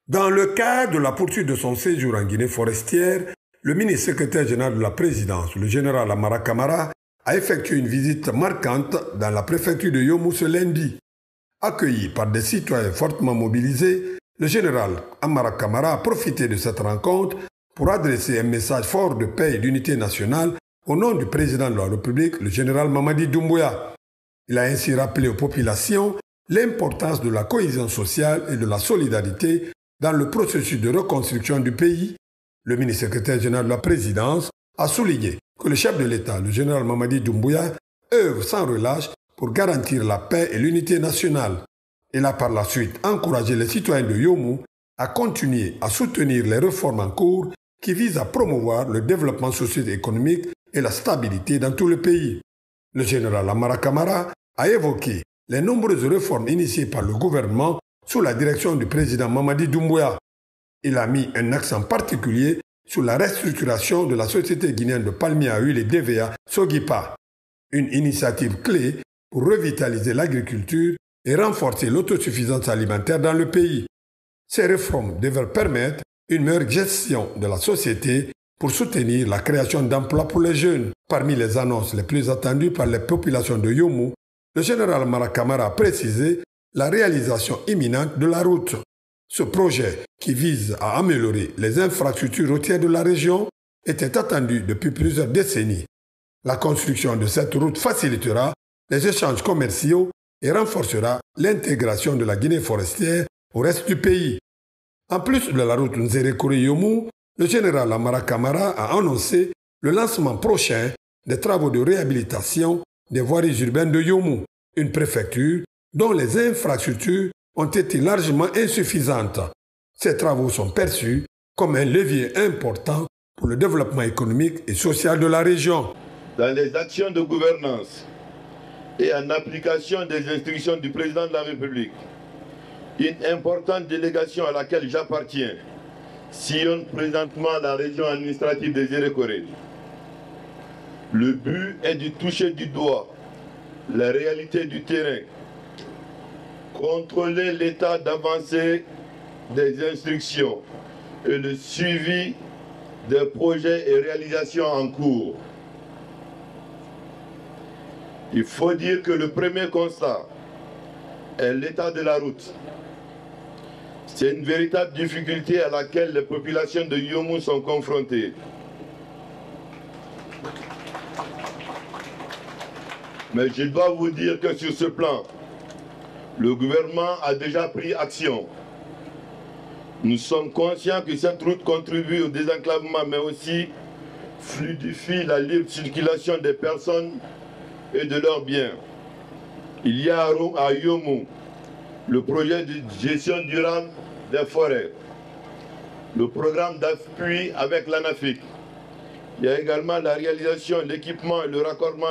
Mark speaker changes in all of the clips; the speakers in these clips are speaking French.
Speaker 1: Dans le cadre de la poursuite de son séjour en Guinée forestière, le ministre-secrétaire général de la présidence, le général Amara Kamara, a effectué une visite marquante dans la préfecture de Yomu ce lundi. Accueilli par des citoyens fortement mobilisés, le général Amara Kamara a profité de cette rencontre pour adresser un message fort de paix et d'unité nationale au nom du président de la République, le général Mamadi Doumbouya. Il a ainsi rappelé aux populations l'importance de la cohésion sociale et de la solidarité dans le processus de reconstruction du pays. Le ministre-secrétaire général de la présidence a souligné que le chef de l'État, le général Mamadi Doumbouya, œuvre sans relâche pour garantir la paix et l'unité nationale. Il a par la suite encouragé les citoyens de Yomu à continuer à soutenir les réformes en cours qui visent à promouvoir le développement socio-économique et la stabilité dans tout le pays. Le général Amara Kamara a évoqué les nombreuses réformes initiées par le gouvernement sous la direction du président Mamadi Doumbouya. Il a mis un accent particulier sur la restructuration de la société guinéenne de palmiers à huile et d'EVA, Sogipa, une initiative clé pour revitaliser l'agriculture et renforcer l'autosuffisance alimentaire dans le pays. Ces réformes devraient permettre une meilleure gestion de la société pour soutenir la création d'emplois pour les jeunes. Parmi les annonces les plus attendues par les populations de Yomu, le général Amara Kamara a précisé la réalisation imminente de la route. Ce projet, qui vise à améliorer les infrastructures routières de la région, était attendu depuis plusieurs décennies. La construction de cette route facilitera les échanges commerciaux et renforcera l'intégration de la Guinée forestière au reste du pays. En plus de la route Nzérékouré-Yomu, le général Amara Kamara a annoncé le lancement prochain des travaux de réhabilitation des voiries urbaines de Yomu, une préfecture dont les infrastructures ont été largement insuffisantes. Ces travaux sont perçus comme un levier important pour le développement économique et social de la région.
Speaker 2: Dans les actions de gouvernance et en application des instructions du président de la République, une importante délégation à laquelle j'appartiens sillonne présentement la région administrative des Zérékoré. Le but est de toucher du doigt la réalité du terrain, contrôler l'état d'avancée des instructions et le suivi des projets et réalisations en cours. Il faut dire que le premier constat est l'état de la route. C'est une véritable difficulté à laquelle les populations de Yomu sont confrontées. Mais je dois vous dire que sur ce plan, le gouvernement a déjà pris action. Nous sommes conscients que cette route contribue au désenclavement, mais aussi fluidifie la libre circulation des personnes et de leurs biens. Il y a à Yomu le projet de gestion durable des forêts, le programme d'appui avec l'ANAFIC. Il y a également la réalisation, l'équipement et le raccordement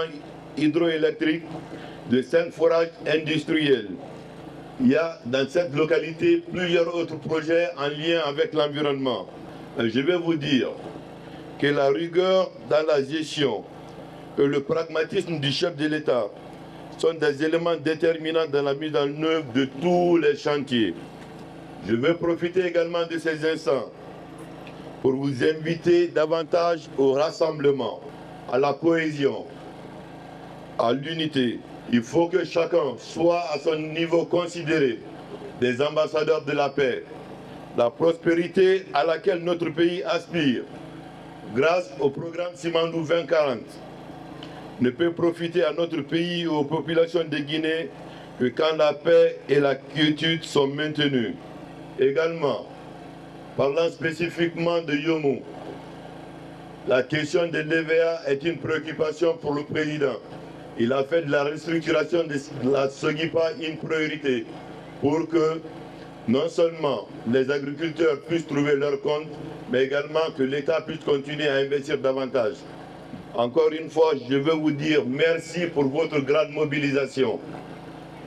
Speaker 2: hydroélectrique de 5 forages industriels. Il y a dans cette localité plusieurs autres projets en lien avec l'environnement. Je vais vous dire que la rigueur dans la gestion et le pragmatisme du chef de l'État sont des éléments déterminants dans la mise en œuvre de tous les chantiers. Je vais profiter également de ces instants pour vous inviter davantage au rassemblement, à la cohésion, à l'unité. Il faut que chacun soit à son niveau considéré des ambassadeurs de la paix, la prospérité à laquelle notre pays aspire, grâce au programme Simandou 2040, ne peut profiter à notre pays et aux populations de Guinée que quand la paix et la quiétude sont maintenues. Également, parlant spécifiquement de Yomu, la question de l'EVA est une préoccupation pour le président. Il a fait de la restructuration de la Sogipa une priorité pour que non seulement les agriculteurs puissent trouver leur compte, mais également que l'État puisse continuer à investir davantage. Encore une fois, je veux vous dire merci pour votre grande mobilisation.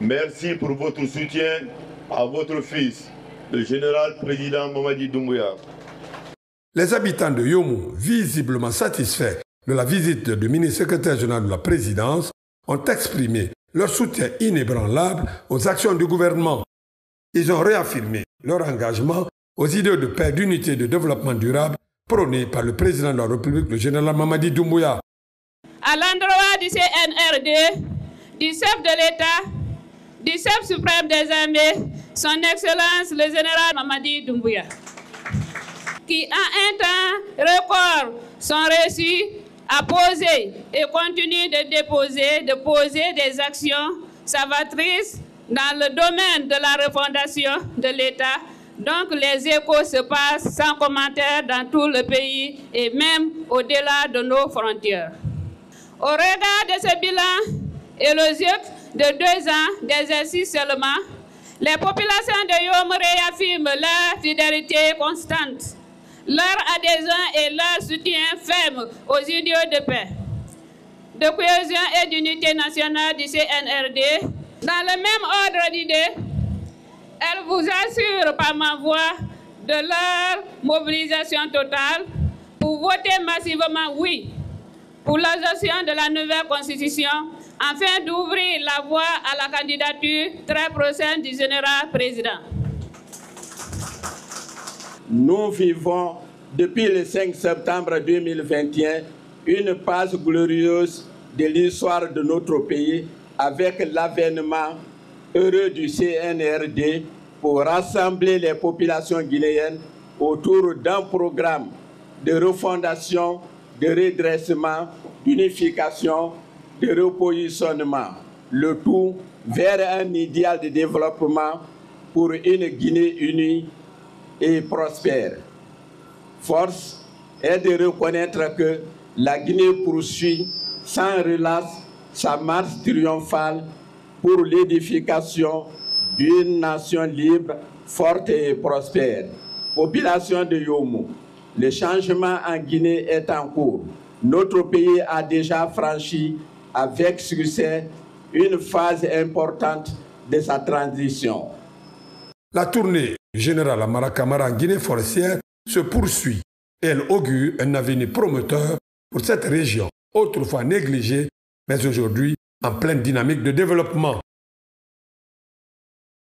Speaker 2: Merci pour votre soutien à votre fils, le général président Mamadi Doumbouya.
Speaker 1: Les habitants de Yomu, visiblement satisfaits de la visite du ministre-secrétaire général de la présidence, ont exprimé leur soutien inébranlable aux actions du gouvernement. Ils ont réaffirmé leur engagement aux idées de paix, d'unité et de développement durable prônées par le président de la République, le général Mamadi Doumbouya.
Speaker 3: À l'endroit du CNRD, du chef de l'État, du chef suprême des armées, son Excellence le général Mamadi Doumbouya, qui en un temps record sont reçus à poser et continue de poser des actions salvatrices dans le domaine de la refondation de l'État. Donc les échos se passent sans commentaire dans tout le pays et même au-delà de nos frontières. Au regard de ce bilan élogieux de 2 ans d'exercice seulement, les populations de Yom réaffirment leur fidélité constante, leur adhésion et leur soutien ferme aux idéaux de paix, de cohésion et d'unité nationale du CNRD. Dans le même ordre d'idées, elles vous assurent par ma voix de leur mobilisation totale pour voter massivement oui pour l'adoption de la nouvelle constitution afin d'ouvrir la voie à la candidature très prochaine du général président.
Speaker 4: Nous vivons depuis le 5 septembre 2021 une page glorieuse de l'histoire de notre pays avec l'avènement heureux du CNRD pour rassembler les populations guinéennes autour d'un programme de refondation, de redressement, d'unification, de repositionnement, le tout vers un idéal de développement pour une Guinée unie et prospère. Force est de reconnaître que la Guinée poursuit sans relâche sa marche triomphale pour l'édification d'une nation libre, forte et prospère. Population de Yomou, le changement en Guinée est en cours. Notre pays a déjà franchi avec succès une phase importante de sa transition.
Speaker 1: La tournée du général Amara Camara en Guinée forestière se poursuit et elle augure un avenir prometteur pour cette région, autrefois négligée, mais aujourd'hui en pleine dynamique de développement.